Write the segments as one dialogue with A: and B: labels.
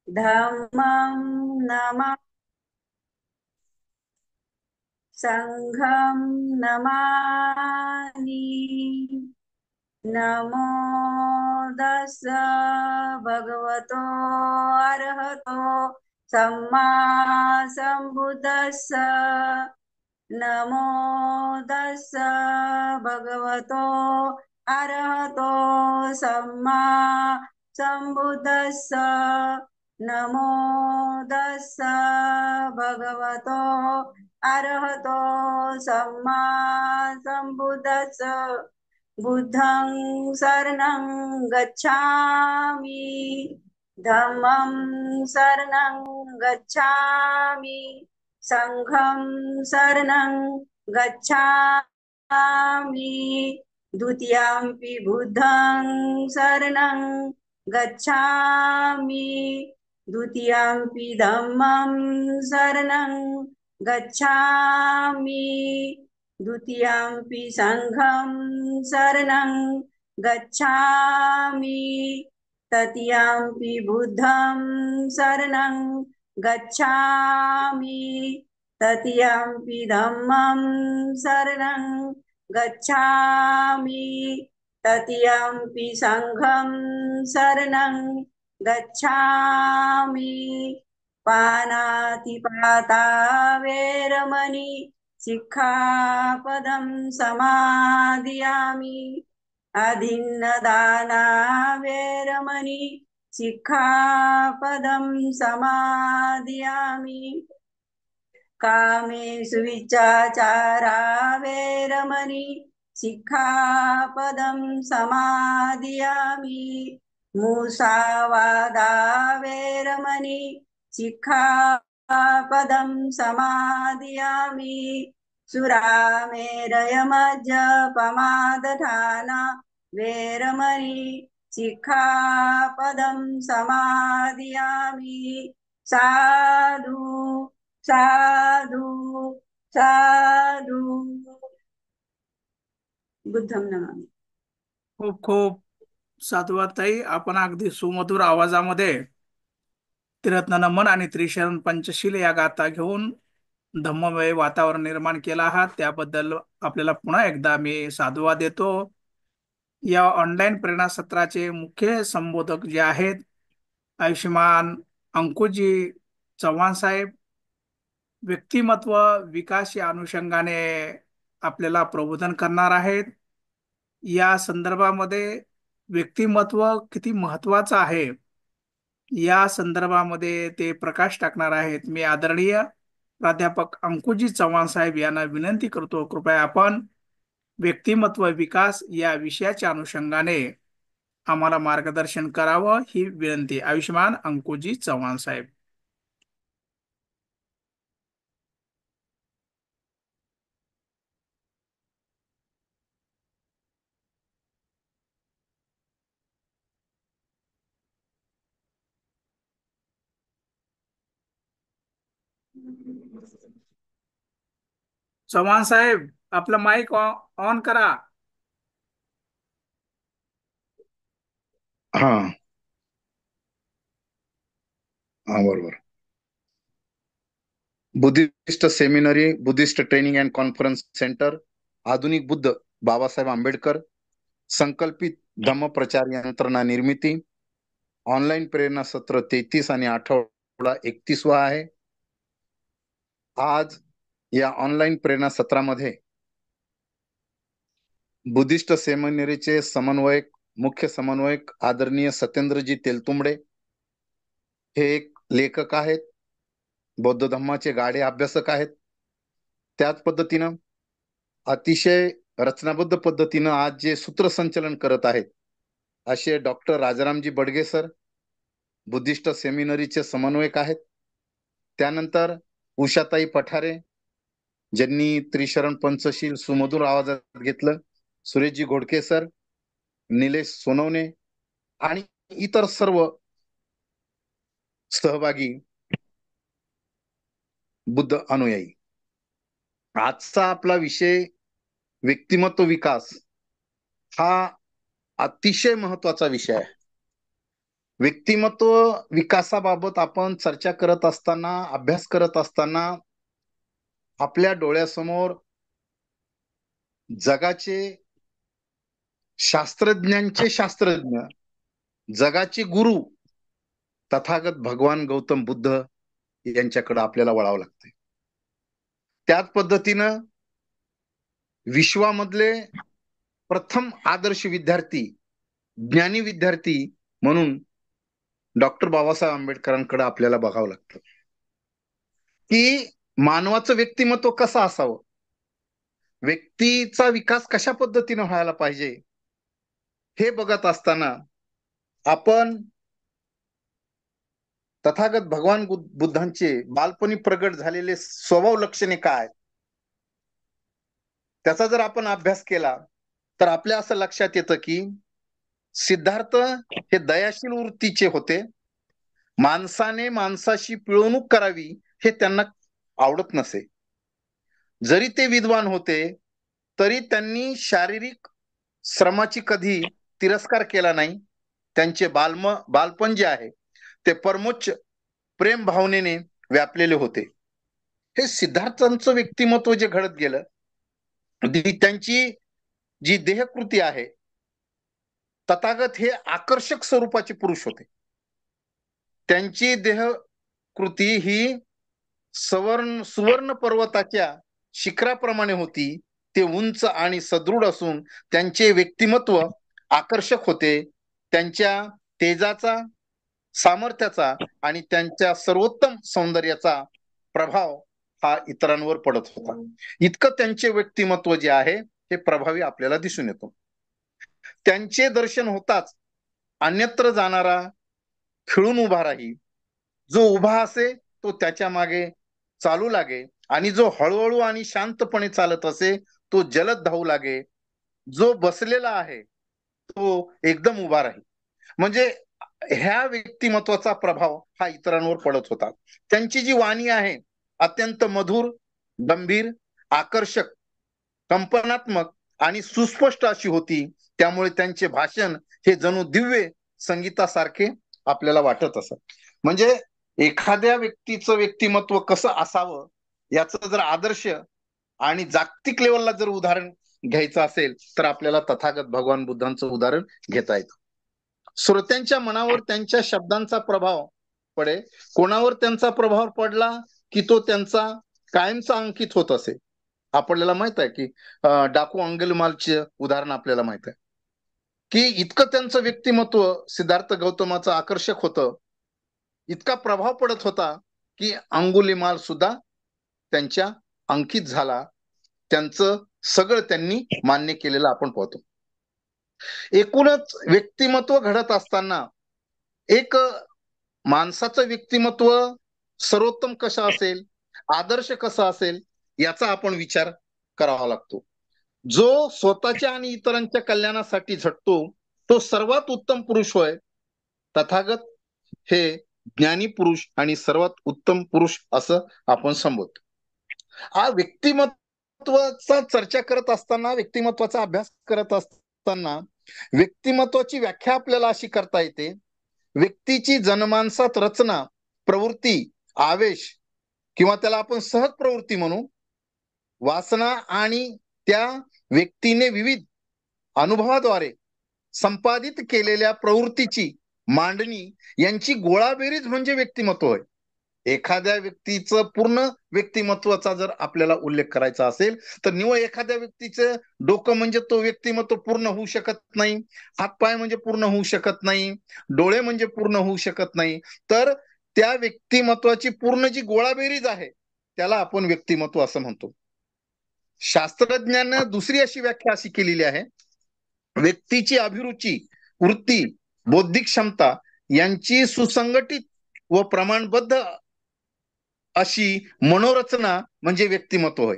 A: धम्मं नमः संघं नमामि। नमो दस्स भगवतो अरहतो सम्मा संबुद्दस्स। नमो दस्स भगवतो अरहतो सम्मा संबुद्दस्स। नमो दस्स भगवतो अरहतो सम्मा संबुद्दस्स। बुद्धं शरणं गच्छामि। धम्मं शरणं गच्छामि। संघं शरणं गच्छामि। द्वितीयंपि बुद्धं शरणं गच्छामि। द्वितीयंपि धम्मं शरणं गच्छामि। द्वितीयंपि संघं शरणं गच्छामि। तृतीयंपि बुद्धं शरणं गच्छामि। तृतीयंपि धम्मं शरणं गच्छामि। तृतीयंपि संघं शरणं गच्छामि। पानातिपाता वेरमणि सिक्खापदं समादियामि। अदिन्नदाना वेरमणि सिक्खापदं समादियामि। कामेषु विचाचारा वेरमणि सिक्खापदं समादियामि। मुसावादा वेरमणि सिक्खापदं समादियामि। सुरामेरयमज्जपमादधाना वेरमणि सिक्खापदं समादियामि। साधु साधु साधु। बुद्धं नमामि।
B: खूप खूप साधुवाद ताई, आपण अगदी सुमधुर आवाजामध्ये त्रिरत्न नमन आणि त्रिशरण पंचशील या गाथा घेऊन धम्ममय वातावरण निर्माण केलं आहात, त्याबद्दल आपल्याला पुन्हा एकदा मी साधुवाद देतो। या ऑनलाईन प्रेरणा सत्राचे मुख्य संबोधक जे आहेत, आयुष्यमान अंकुजी चव्हाण साहेब, व्यक्तिमत्व विकास या अनुषंगाने आपल्याला प्रबोधन करणार आहेत। या संदर्भामध्ये व्यक्तिमत्व किती महत्वाचं आहे या संदर्भामध्ये ते प्रकाश टाकणार आहेत। मी आदरणीय प्राध्यापक अंकुजी चव्हाण साहेब यांना विनंती करतो, कृपया आपण व्यक्तिमत्व विकास या विषयाच्या अनुषंगाने आम्हाला मार्गदर्शन करावं ही विनंती। आयुष्यमान अंकुजी चव्हाण साहेब। चव्हाण साहेब, आपलं माईक ऑन करा।
C: हा हा बरोबर. Buddhist seminary, Buddhist training and conference centre, आधुनिक बुद्ध बाबासाहेब आंबेडकर संकल्पित धम्म प्रचार यंत्रणा निर्मिती, ऑनलाईन प्रेरणा सत्र 33 आणि आठवडा 31वा आहे। आज या ऑनलाईन प्रेरणा सत्रामध्ये बुद्धिस्ट सेमिनरीचे समन्वयक, मुख्य समन्वयक आदरणीय सत्येंद्रजी तेलतुंबडे हे एक लेखक आहेत, बौद्ध धम्माचे गाढे अभ्यासक आहेत। त्याच पद्धतीनं अतिशय रचनाबद्ध पद्धतीनं आज जे सूत्रसंचलन करत आहेत असे doctor Rajaramji Badge sir, Buddhist सेमिनरीचे समन्वयक आहेत। त्यानंतर उषाताई पठारे, ज्यांनी त्रिशरण पंचशील सुमधुर आवाजात घेतलं, सुरेशजी घोडके सर, निलेश सोनवणे आणि इतर सर्व सहभागी बुद्ध अनुयायी। आजचा आपला विषय व्यक्तिमत्व विकास हा अतिशय महत्वाचा विषय आहे। व्यक्तिमत्व विकासाबाबत आपण चर्चा करत असताना, अभ्यास करत असताना आपल्या डोळ्यासमोर जगाचे शास्त्रज्ञांचे शास्त्रज्ञ, जगाचे गुरु तथागत भगवान गौतम बुद्ध यांच्याकडे आपल्याला वळावं लागते. त्याच पद्धतीनं विश्वामधले प्रथम आदर्श विद्यार्थी, ज्ञानी विद्यार्थी म्हणून डॉक्टर बाबासाहेब आंबेडकरांकडे आपल्याला बघावं लागतं की मानवाचं व्यक्तिमत्व कसं असावं, व्यक्तीचा विकास कशा पद्धतीने व्हायला पाहिजे, हे बघत असताना आपण तथागत भगवान बुद्धांचे बालपणी प्रगट झालेले स्वभाव लक्षणे काय, त्याचा जर आपण अभ्यास केला तर आपल्या असं लक्षात येतं की सिद्धार्थ हे दयाशील वृत्तीचे होते. माणसाने माणसाशी पिळवणूक करावी हे त्यांना आवडत नसे. जरी ते विद्वान होते तरी त्यांनी शारीरिक श्रमाची कधी तिरस्कार केला नाही. त्यांचे बालपण जे आहे ते परमोच्च प्रेम भावनेने व्यापलेले होते. हे सिद्धार्थांचं व्यक्तिमत्व जे घडत गेलं, त्यांची जी देहकृती आहे, तथागत हे आकर्षक स्वरूपाचे पुरुष होते. त्यांची देहकृती ही सुवर्ण पर्वताच्या शिखराप्रमाणे होती. ते उंच आणि सदृढ असून त्यांचे व्यक्तिमत्व आकर्षक होते. त्यांच्या तेजाचा, सामर्थ्याचा आणि त्यांच्या सर्वोत्तम सौंदर्याचा प्रभाव हा इतरांवर पडत होता. इतकं त्यांचे व्यक्तिमत्व जे आहे हे प्रभावी आपल्याला दिसून येतो. त्यांचे दर्शन होताच अन्यत्र जाणारा खिळून उभा राही, जो उभा असे तो त्याच्या मागे चालू लागे आणि जो हळूहळू आणि शांतपणे चालत असे तो जलद धावू लागे, जो बसलेला आहे तो एकदम उभा राही. म्हणजे ह्या व्यक्तिमत्वाचा प्रभाव हा इतरांवर पडत होता. त्यांची जी वाणी आहे अत्यंत मधुर, गंभीर, आकर्षक, कंपनात्मक आणि सुस्पष्ट अशी होती. त्यामुळे त्यांचे भाषण हे जणू दिव्य संगीतासारखे आपल्याला वाटत असत. म्हणजे एखाद्या व्यक्तीचं व्यक्तिमत्व कसं असावं याचं जर आदर्श आणि जागतिक लेवलला जर उदाहरण घ्यायचं असेल तर आपल्याला तथागत भगवान बुद्धांचं उदाहरण घेता येतं. श्रोत्यांच्या मनावर त्यांच्या शब्दांचा प्रभाव पडे. कोणावर त्यांचा प्रभाव पडला की तो त्यांचा कायमचा अंकित होत असे. आपल्याला माहित आहे की डाकू अंगुलीमालचे उदाहरण आपल्याला माहित आहे की इतकं त्यांचं व्यक्तिमत्व सिद्धार्थ गौतमाचं आकर्षक होतं, इतका प्रभाव पडत होता की अंगुलीमाल सुद्धा त्यांच्या अंकित झाला. त्यांचं सगळं त्यांनी मान्य केलेलं आपण पाहतो. एकूणच व्यक्तिमत्व घडत असताना एक माणसाचं व्यक्तिमत्व सर्वोत्तम कसं असेल, आदर्श कसा असेल याचा आपण विचार करावा लागतो. जो स्वतःच्या आणि इतरांच्या कल्याणासाठी झटतो तो सर्वात उत्तम पुरुष होय. तथागत हे ज्ञानी पुरुष आणि सर्वात उत्तम पुरुष असं आपण संबोधतो. हा व्यक्तिमत्वाचा चर्चा करत असताना, व्यक्तिमत्वाचा अभ्यास करत असताना व्यक्तिमत्वाची व्याख्या आपल्याला अशी करता येते: व्यक्तीची जनमानसात रचना, प्रवृत्ती, आवेश किंवा त्याला आपण सहज प्रवृत्ती म्हणू, वासना आणि त्या व्यक्तीने विविध अनुभवाद्वारे संपादित केलेल्या प्रवृत्तीची मांडणी यांची गोळाबेरीज म्हणजे व्यक्तिमत्व होय. एखाद्या व्यक्तीचं पूर्ण व्यक्तिमत्वाचा जर आपल्याला उल्लेख करायचा असेल तर निव्वळ एखाद्या व्यक्तीचं डोकं म्हणजे तो व्यक्तिमत्व पूर्ण होऊ शकत नाही, हातपाय म्हणजे पूर्ण होऊ शकत नाही, डोळे म्हणजे पूर्ण होऊ शकत नाही. तर त्या व्यक्तिमत्वाची पूर्ण जी गोळाबेरीज आहे त्याला आपण व्यक्तिमत्व असं म्हणतो. शास्त्रज्ञांना दुसरी अशी व्याख्या अशी केलेली आहे: व्यक्तीची अभिरुची, वृत्ती, बौद्धिक क्षमता यांची सुसंघटित व प्रमाणबद्ध अशी मनोरचना म्हणजे व्यक्तिमत्व होय.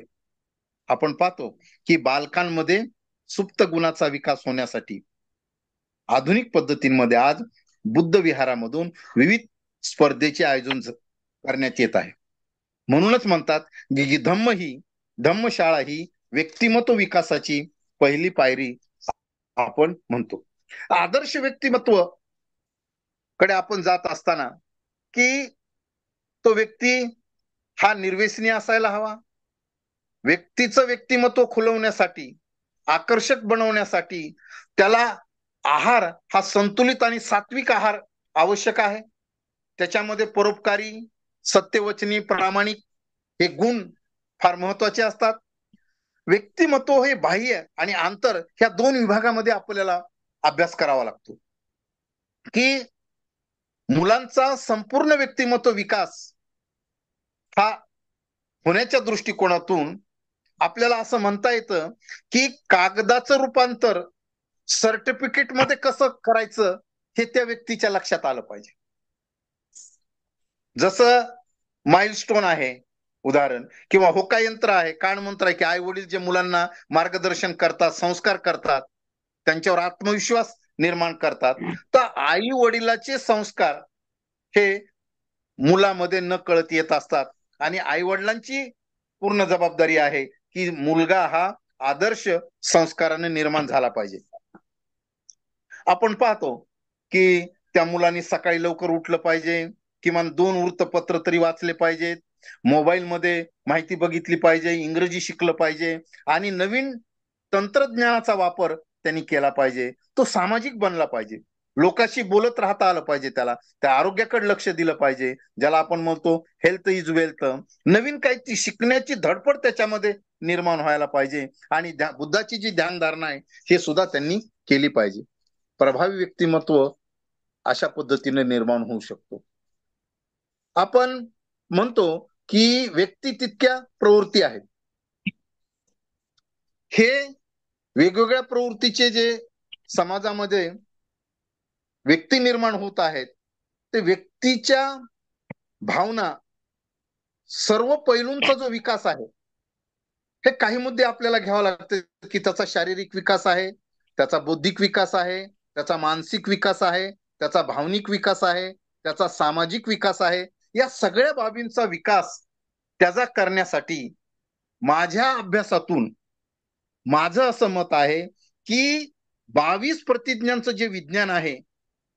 C: आपण पाहतो की बालकांमध्ये सुप्त गुणाचा विकास होण्यासाठी आधुनिक पद्धतींमध्ये आज बुद्ध विहारामधून विविध स्पर्धेचे आयोजन करण्यात येत आहे. म्हणूनच म्हणतात की धम्मशाळा ही व्यक्तिमत्व विकासाची पहिली पायरी आपण म्हणतो. आदर्श व्यक्तिमत्व कडे आपण जात असताना की तो व्यक्ती हा निर्व्यसनी असायला हवा, व्यक्तीचं व्यक्तिमत्व खुलवण्यासाठी, आकर्षक बनवण्यासाठी त्याला आहार हा संतुलित आणि सात्विक आहार आवश्यक आहे. त्याच्यामध्ये परोपकारी, सत्यवचनी, प्रामाणिक हे गुण फार महत्वाचे असतात. व्यक्तिमत्व हे बाह्य आणि आंतर ह्या दोन विभागामध्ये आपल्याला अभ्यास करावा लागतो. की मुलांचा संपूर्ण व्यक्तिमत्व विकास हा होण्याच्या दृष्टिकोनातून आपल्याला असं म्हणता येतं की कागदाचं रूपांतर सर्टिफिकेट मध्ये कसं करायचं हे त्या व्यक्तीच्या लक्षात आलं पाहिजे. जसं माइलस्टोन आहे उदाहरण, किंवा होका यंत्र आहे, कानमंत्र आहे, की आई वडील जे मुलांना मार्गदर्शन करतात, संस्कार करतात, त्यांच्यावर आत्मविश्वास निर्माण करतात, तर आई वडिलाचे संस्कार हे मुलामध्ये न कळत येत असतात. आणि आई वडिलांची पूर्ण जबाबदारी आहे की मुलगा हा आदर्श संस्काराने निर्माण झाला पाहिजे. आपण पाहतो की त्या मुलांनी सकाळी लवकर उठलं पाहिजे, किमान 2 वृत्तपत्र तरी वाचले पाहिजेत, मोबाईल मध्ये माहिती बघितली पाहिजे, इंग्रजी शिकलं पाहिजे आणि नवीन तंत्रज्ञानाचा वापर त्यांनी केला पाहिजे. तो सामाजिक बनला पाहिजे, लोकांशी बोलत राहता आलं पाहिजे, त्याला त्या आरोग्याकडे लक्ष दिलं पाहिजे, ज्याला आपण म्हणतो हेल्थ इज वेल्थ. नवीन काही शिकण्याची धडपड त्याच्यामध्ये निर्माण व्हायला पाहिजे आणि बुद्धाची जी ध्यानधारणा आहे हे सुद्धा त्यांनी केली पाहिजे. प्रभावी व्यक्तिमत्व अशा पद्धतीने निर्माण होऊ शकतो. आपण म्हणतो की व्यक्ती तितक्या प्रवृत्ती आहेत. हे वेगवेगळ्या प्रवृत्तीचे जे समाजामध्ये व्यक्ती निर्माण होत आहेत, ते व्यक्तीच्या भावना, सर्व पैलूंचा जो विकास आहे, हे काही मुद्दे आपल्याला घ्यावे लागते की त्याचा शारीरिक विकास आहे, त्याचा बौद्धिक विकास आहे, त्याचा मानसिक विकास आहे, त्याचा भावनिक विकास आहे, त्याचा सामाजिक विकास आहे. या सगळ्या बाबींचा विकास त्याचा करण्यासाठी माझ्या अभ्यासातून माझं असं मत आहे की 22 प्रतिज्ञांचं जे विज्ञान आहे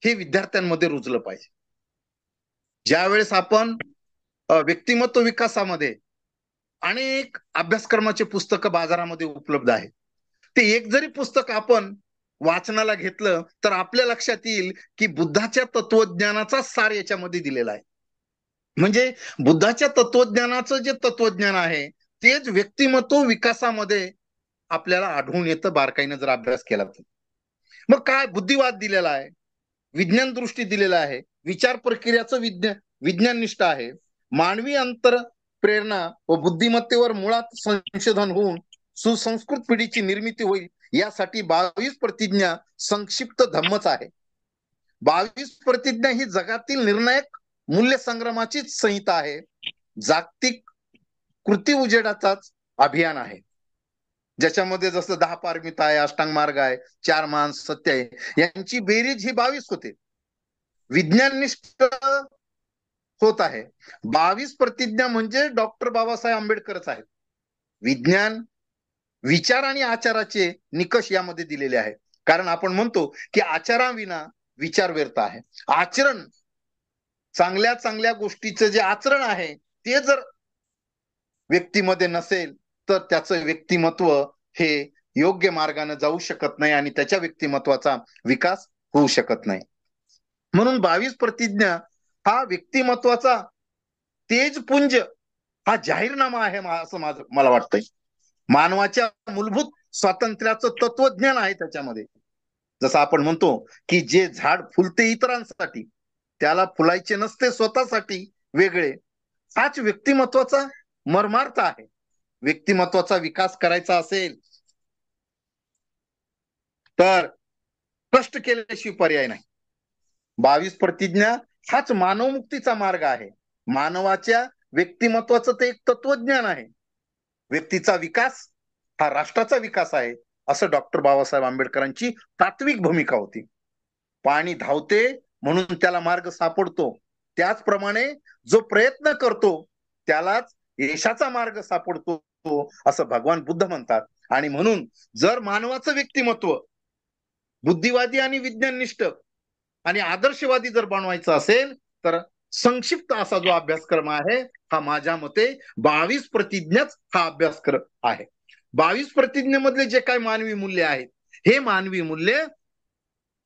C: हे विद्यार्थ्यांमध्ये रुजलं पाहिजे. ज्यावेळेस आपण व्यक्तिमत्व विकासामध्ये अनेक अभ्यासक्रमाचे पुस्तकं बाजारामध्ये उपलब्ध आहेत, ते एक जरी पुस्तक आपण वाचनाला घेतलं तर आपल्या लक्षात येईल की बुद्धाच्या तत्वज्ञानाचा सार याच्यामध्ये दिलेला आहे. म्हणजे बुद्धाच्या तत्वज्ञानाचं जे तत्वज्ञान आहे तेच व्यक्तिमत्व विकासामध्ये आपल्याला आढळून येतं बारकाईने जर अभ्यास केला तर. मग काय बुद्धिवाद दिलेला आहे, विज्ञान दृष्टी दिलेला आहे, विचार प्रक्रियाचं विज्ञाननिष्ठ आहे, मानवी अंतर प्रेरणा व बुद्धिमत्तेवर मुळात संशोधन होऊन सुसंस्कृत पिढीची निर्मिती होईल यासाठी 22 प्रतिज्ञा संक्षिप्त धम्मच आहे. 22 प्रतिज्ञा ही जगातील निर्णायक मूल्य संग्रामाचीच संहिता आहे, जागतिक कृती उजेडाचाच अभियान आहे, ज्याच्यामध्ये जसं 10 पारमिता आहे, अष्टांग मार्ग आहे, 4 महान सत्य आहे, यांची बेरीज ही 22 होते. विज्ञाननिष्ठ होत आहे. 22 प्रतिज्ञा म्हणजे डॉक्टर बाबासाहेब आंबेडकरच आहेत. विज्ञान, विचार आणि आचाराचे निकष यामध्ये दिलेले आहेत. कारण आपण म्हणतो की आचाराविना विचार व्यर्थ आहे. आचरण, चांगल्या चांगल्या गोष्टीचं जे आचरण आहे ते जर व्यक्तीमध्ये नसेल तर त्याचं व्यक्तिमत्व हे योग्य मार्गाने जाऊ शकत नाही आणि त्याच्या व्यक्तिमत्वाचा विकास होऊ शकत नाही. म्हणून 22 प्रतिज्ञा हा व्यक्तिमत्वाचा तेजपुंज हा जाहीरनामा आहे असं मला वाटतंय. मानवाच्या मूलभूत स्वातंत्र्याचं तत्वज्ञान आहे त्याच्यामध्ये. जसं आपण म्हणतो की जे झाड फुलते इतरांसाठी त्याला फुलायचे नसते स्वतःसाठी वेगळे, हाच व्यक्तिमत्वाचा मर्मार्थ आहे. व्यक्तिमत्वाचा विकास करायचा असेल तर कष्ट केल्याशिवाय पर्याय नाही. 22 प्रतिज्ञा हाच मानवमुक्तीचा मार्ग आहे. मानवाच्या व्यक्तिमत्वाचं ते एक तत्वज्ञान आहे. व्यक्तीचा विकास हा राष्ट्राचा विकास आहे असं डॉक्टर बाबासाहेब आंबेडकरांची तात्विक भूमिका होती. पाणी धावते म्हणून त्याला मार्ग सापडतो, त्याचप्रमाणे जो प्रयत्न करतो त्यालाच यशाचा मार्ग सापडतो असं भगवान बुद्ध म्हणतात. आणि म्हणून जर मानवाचं व्यक्तिमत्व बुद्धिवादी आणि विज्ञाननिष्ठ आणि आदर्शवादी जर बनवायचं असेल तर संक्षिप्त असा जो अभ्यासक्रम आहे हा माझ्या मते 22 प्रतिज्ञाच हा अभ्यासक्रम आहे. 22 प्रतिज्ञेमधले जे काही मानवी मूल्य आहेत हे मानवी मूल्य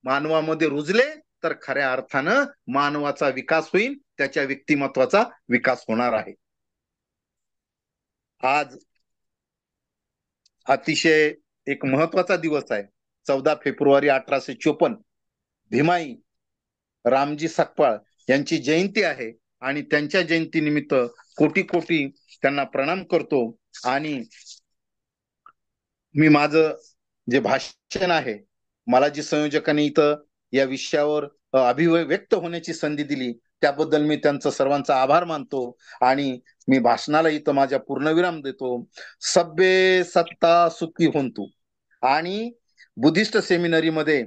C: मानवामध्ये रुजले तर खऱ्या अर्थानं मानवाचा विकास होईल, त्याच्या व्यक्तिमत्वाचा विकास होणार आहे. आज अतिशय एक महत्वाचा दिवस आहे. 14 फेब्रुवारी 1854 भीमाई रामजी सकपाळ यांची जयंती आहे आणि त्यांच्या जयंतीनिमित्त कोटी कोटी त्यांना प्रणाम करतो. आणि मी माझं जे भाषण आहे, मला जी संयोजकांनी इथं या विषयावर अभिव्यक्त होण्याची संधी दिली त्याबद्दल मी त्यांचं सर्वांचा आभार मानतो आणि मी भाषणाला इथं माझ्या पूर्णविराम देतो. सभ्य सत्ता सुखी होंतु. आणि बुद्धिस्ट सेमिनरीमध्ये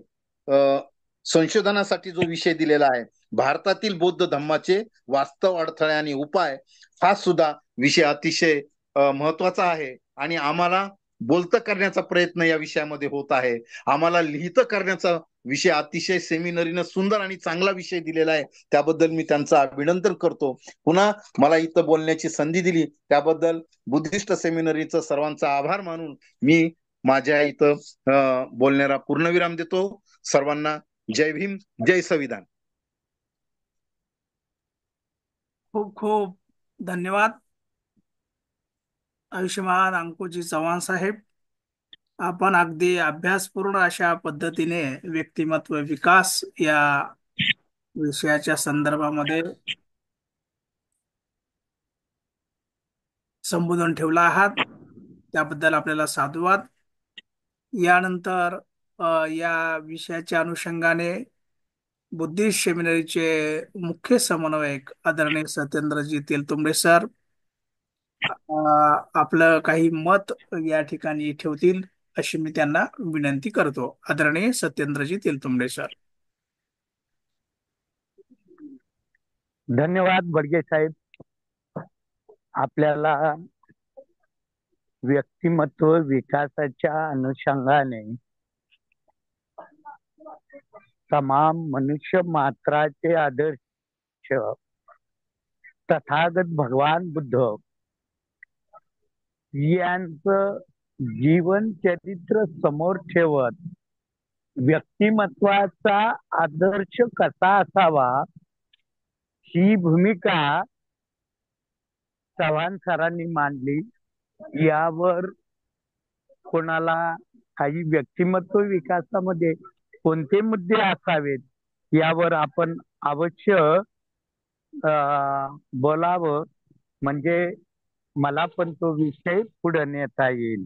C: संशोधनासाठी जो विषय दिलेला आहे भारतातील बौद्ध धम्माचे वास्तव अडथळे आणि उपाय, हा सुद्धा विषय अतिशय महत्वाचा आहे आणि आम्हाला बोलतं करण्याचा प्रयत्न या विषयामध्ये होत आहे. आम्हाला लिहितं करण्याचा विषय अतिशय सेमिनरीनं सुंदर आणि चांगला विषय दिलेला आहे, त्याबद्दल मी त्यांचं अभिनंदन करतो. पुन्हा मला इथं बोलण्याची संधी दिली त्याबद्दल बुद्धिस्ट सेमिनरीचं सर्वांचा आभार मानून मी माझ्या इथं बोलण्याला पूर्णविराम देतो. सर्वांना जय भीम, जय संविधान.
B: खूप खूप धन्यवाद आयुष्यमान अंकुजी चव्हाण साहेब. आपण अगदी अभ्यासपूर्ण अशा पद्धतीने व्यक्तिमत्व विकास या विषयाच्या संदर्भामध्ये संबोधन ठेवला आहात, त्याबद्दल आपल्याला साधुवाद. यानंतर या विषयाच्या अनुषंगाने बुद्धिस्ट सेमिनरीचे मुख्य समन्वयक आदरणीय सत्येंद्रजी तेलतुंबडे सर आपलं काही मत या ठिकाणी ठेवतील अशी मी त्यांना विनंती करतो. आदरणीय सत्येंद्रजी तेलतुंबडे सर.
D: धन्यवाद बडगे साहेब. आपल्याला व्यक्तिमत्व विकासाच्या अनुषंगाने तमाम मनुष्य मात्राचे आदर्श तथागत भगवान बुद्ध यांचं जीवन चरित्र समोर ठेवत व्यक्तिमत्वाचा आदर्श कसा असावा ही भूमिका चव्हाण सरांनी मांडली. यावर कोणाला काही व्यक्तिमत्व विकासामध्ये कोणते मुद्दे असावेत यावर आपण अवश्य बोलावं, म्हणजे मला पण तो विषय पुढे नेता येईल.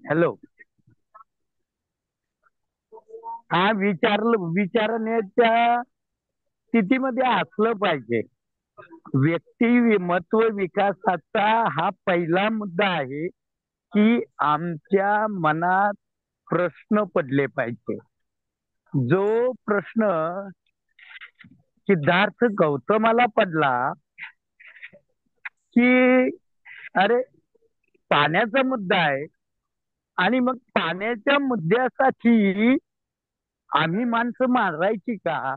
D: हॅलो. हा विचारण्याच्या स्थितीमध्ये असलं पाहिजे. व्यक्तिमत्व विकासाचा हा पहिला मुद्दा आहे की आमच्या मनात प्रश्न पडले पाहिजे. जो प्रश्न सिद्धार्थ गौतमाला पडला की अरे पाण्याचा मुद्दा आहे आणि मग पाण्याच्या मुद्द्यासाठी आम्ही माणसं मारायची का,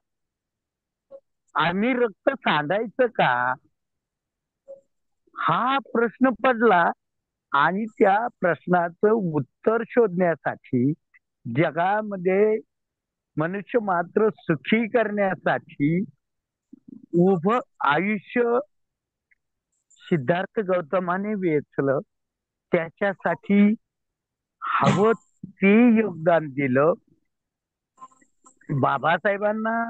D: आम्ही रक्त सांडायचं का, हा प्रश्न पडला. आणि त्या प्रश्नाचं उत्तर शोधण्यासाठी जगामध्ये मनुष्य मात्र सुखी करण्यासाठी उभं आयुष्य सिद्धार्थ गौतमाने वेचलं. त्याच्यासाठी हवं ते योगदान दिलं. बाबासाहेबांना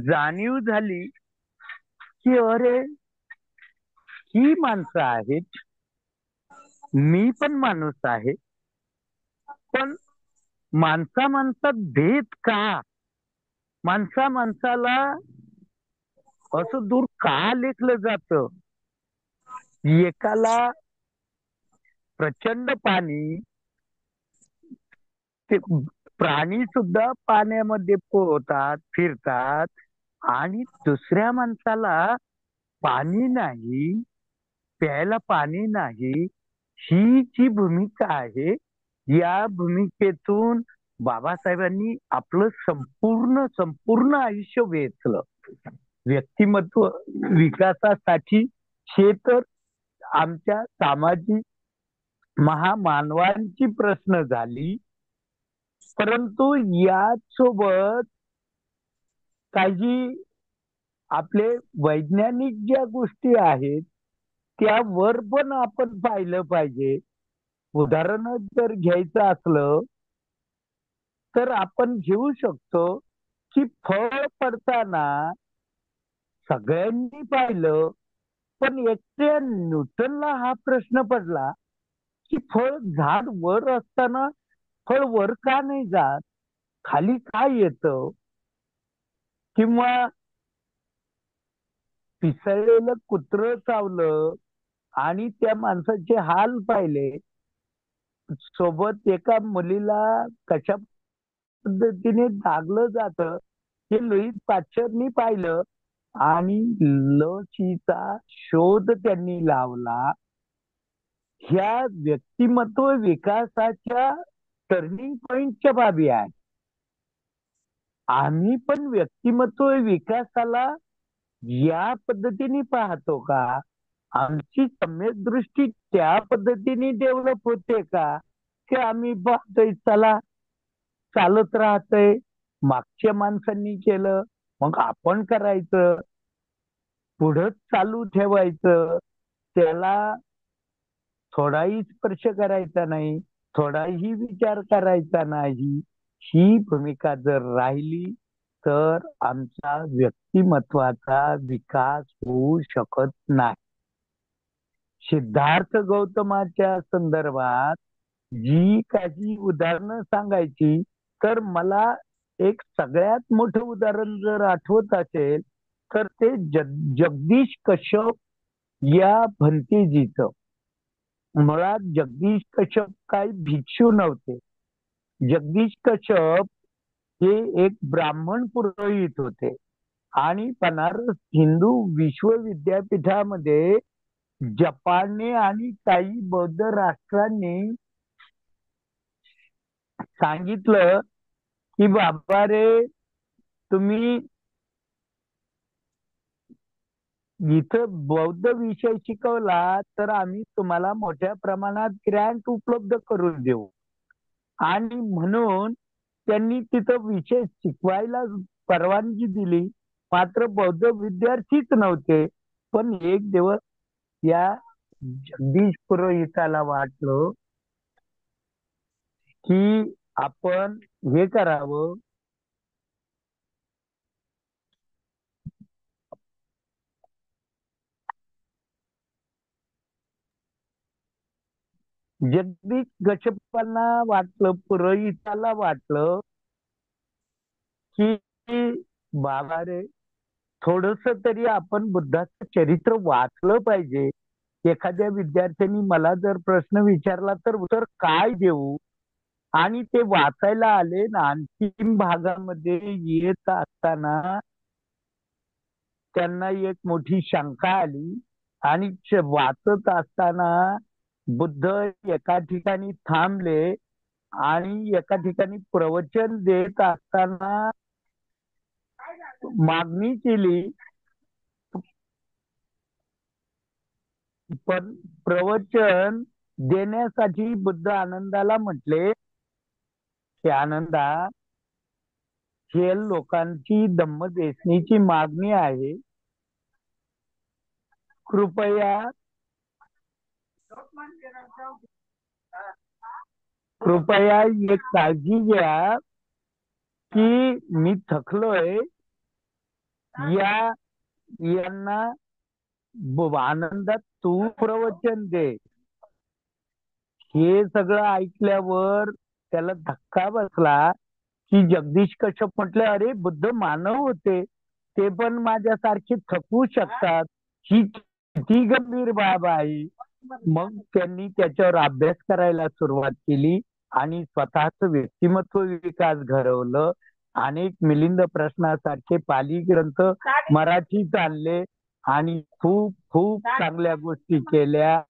D: जाणीव झाली की अरे ही माणसं आहेत, मी पण माणूस आहे, पण माणसा माणसात भेद का? माणसा माणसाला असं दूर का लेखलं जातं? एकाला प्रचंड पाणी, ते प्राणी सुद्धा पाण्यामध्ये पोहतात, फिरतात, आणि दुसऱ्या माणसाला पाणी नाही, प्यायला पाणी नाही, ही जी भूमिका आहे, या भूमिकेतून बाबासाहेबांनी आपलं संपूर्ण संपूर्ण आयुष्य वेचलं. व्यक्तिमत्व विकासासाठी हे तर आमच्या सामाजिक महामानवांची प्रश्न झाली, परंतु यासोबत काही आपले वैज्ञानिक ज्या गोष्टी आहेत त्यावर पण आपण पाहिलं पाहिजे. उदाहरण जर घ्यायचं असलं तर आपण घेऊ शकतो की फळ पडताना सगळ्यांनी पाहिलं, पण एकट्या न्यूटनला हा प्रश्न पडला की फळ झाड वर असताना फळ वर का नाही जात, खाली का येतं? किंवा पिसळलेलं कुत्र चावलं आणि त्या माणसाचे हाल पाहिले, सोबत एका मुलीला कशा पद्धतीने दागलं जातं हे लुईस पाश्चरनी पाहिलं आणि लसीचा शोध त्यांनी लावला. ह्या व्यक्तिमत्व विकासाच्या टर्निंग पॉइंटच्या बाबी आहे. आम्ही पण व्यक्तिमत्व विकासाला या पद्धतीने पाहतो का? आमची सम्यक दृष्टी त्या पद्धतीने डेव्हलप होते का? की आम्ही पाहतोय चला चालत राहतंय, मागच्या माणसांनी केलं मग आपण करायचं, पुढंच चालू ठेवायचं, त्याला थोडाही स्पर्श करायचा नाही, थोडाही विचार करायचा नाही, ही भूमिका जर राहिली तर आमचा व्यक्तिमत्वाचा विकास होऊ शकत नाही. सिद्धार्थ गौतमाच्या संदर्भात जी काही उदाहरणं सांगायची तर मला एक सगळ्यात मोठं उदाहरण जर आठवत असेल तर ते जगदीश कश्यप या भंतेजीचं. मुळात जगदीश कश्यप काही भिक्षू नव्हते. जगदीश कश्यप हे एक ब्राह्मण पुरोहित होते आणि बनारस हिंदू विश्वविद्यापीठामध्ये जपानने आणि काही बौद्ध राष्ट्रांनी सांगितलं की बाबा रे, तुम्ही इथं बौद्ध विषय शिकवला तर आम्ही तुम्हाला मोठ्या प्रमाणात ग्रँट उपलब्ध करून देऊ. आणि म्हणून त्यांनी तिथं विषय शिकवायला परवानगी दिली. मात्र बौद्ध विद्यार्थीच नव्हते. पण एक दिवस या जगदीश पुरोहिताला वाटलं की आपण हे करावं, जगदीश कश्यपांना वाटलं, पुरोहिताला वाटलं की बाबा रे, थोडस तरी आपण बुद्धाचं चरित्र वाचलं पाहिजे. एखाद्या विद्यार्थ्यांनी मला जर प्रश्न विचारला तर उत्तर काय देऊ? आणि ते वाचायला आले ना, अंतिम भागामध्ये येत असताना त्यांना एक मोठी शंका आली आणि वाचत असताना बुद्ध एका ठिकाणी थांबले आणि एका ठिकाणी प्रवचन देत असताना मागणी केली. पण प्रवचन देण्यासाठी बुद्ध आनंदाला म्हटले की आनंदा, हे लोकांची धम्मदेशनीची मागणी आहे, कृपया कृपया एक काळजी घ्या की मी थकलोय, यांना आनंदात तू प्रवचन दे. हे सगळं ऐकल्यावर त्याला धक्का बसला की जगदीश कश्यप म्हटले, अरे बुद्ध मानव होते, ते पण माझ्यासारखे थकू शकतात. ही किती गंभीर बाब आहे. मग त्यांनी त्याच्यावर अभ्यास करायला सुरुवात केली आणि स्वतःच व्यक्तिमत्व विकास घडवलं. अनेक मिलिंद प्रश्नासारखे पाली ग्रंथ मराठीत आणले आणि खूप खूप चांगल्या गोष्टी केल्या.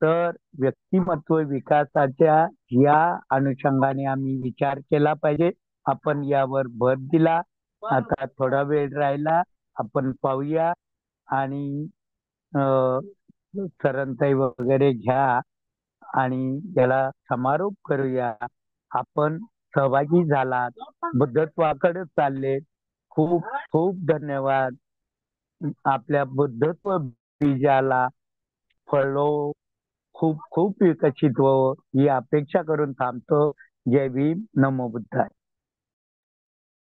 D: तर व्यक्तिमत्व विकासाच्या या अनुषंगाने आम्ही विचार केला पाहिजे. आपण यावर भर दिला. आता थोडा वेळ राहिला, आपण पाहूया आणि सरंताई वगैरे घ्या आणि याला समारोप करूया. आपण सहभागी झालात, बुद्धत्वाकडे चालले. खूप खूप धन्यवाद. आपल्या बुद्धत्व बीजाला फळो, खूप खूप विकसित हो, ही अपेक्षा करून थांबतो. जय भीम, नमो बुद्धाय.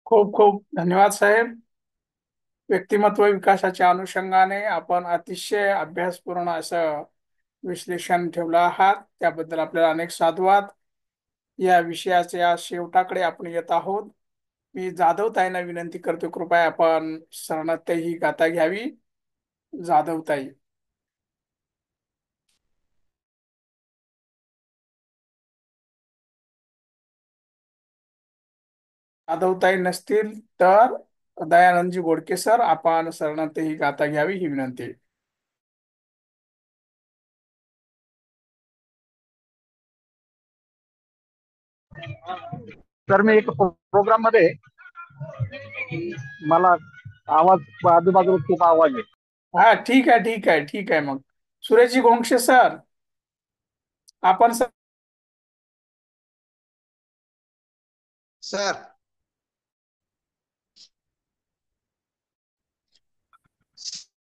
B: खूप खूप धन्यवाद साहेब. व्यक्तिमत्व विकासाच्या अनुषंगाने आपण अतिशय अभ्यासपूर्ण असं विश्लेषण ठेवलं आहात, त्याबद्दल आपल्याला अनेक साधुवाद. या विषयाच्या शेवटाकडे आपण येत आहोत. मी जाधव ताईंना विनंती करतो, कृपया आपण शरणार्थ ही गाथा घ्यावी. जाधव ताई. जाधव ताई नसतील तर दयानंदजी गोडके सर, आपण शरणार्थ ही गाथा घ्यावी ही विनंती.
E: तर मी एक प्रोग्राम मध्ये, मला आवाज आजूबाजूला खूप आवाज आहे.
B: हा ठीक आहे, ठीक आहे, ठीक आहे. मग सुरेशजी गोंक्षे सर, आपण
F: सर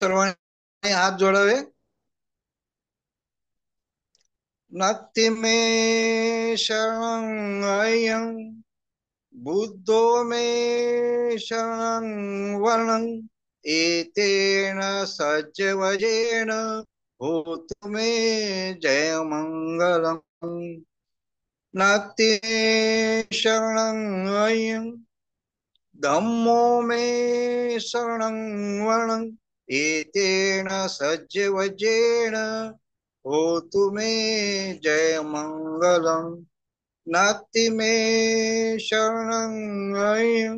F: सर्वांनी हात जोडावे. नास्ति मे शरणं अयं बुद्धो मे शरणं वरणं एतेन सज्जवजेन होतु मे जयमंगलम्. नास्ति मे शरणं अयं धम्मो मे शरणं वरणं एतेन सज्जवजेन होतु मे जयमंगलम्. नास्ति मे शरणं अयं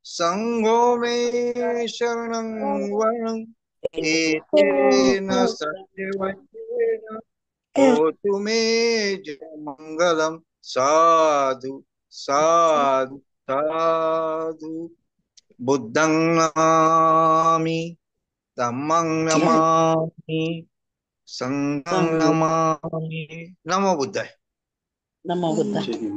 F: संघो मे शरणं वरणं एतेन सज्जवजेन होतु मे जयमंगलम्. साधु साधु साधु. बुद्धं नमामि, धम्मं नमामि, संघं नमामि. नमो बुद्धाय.
G: नमो बुद्धाय.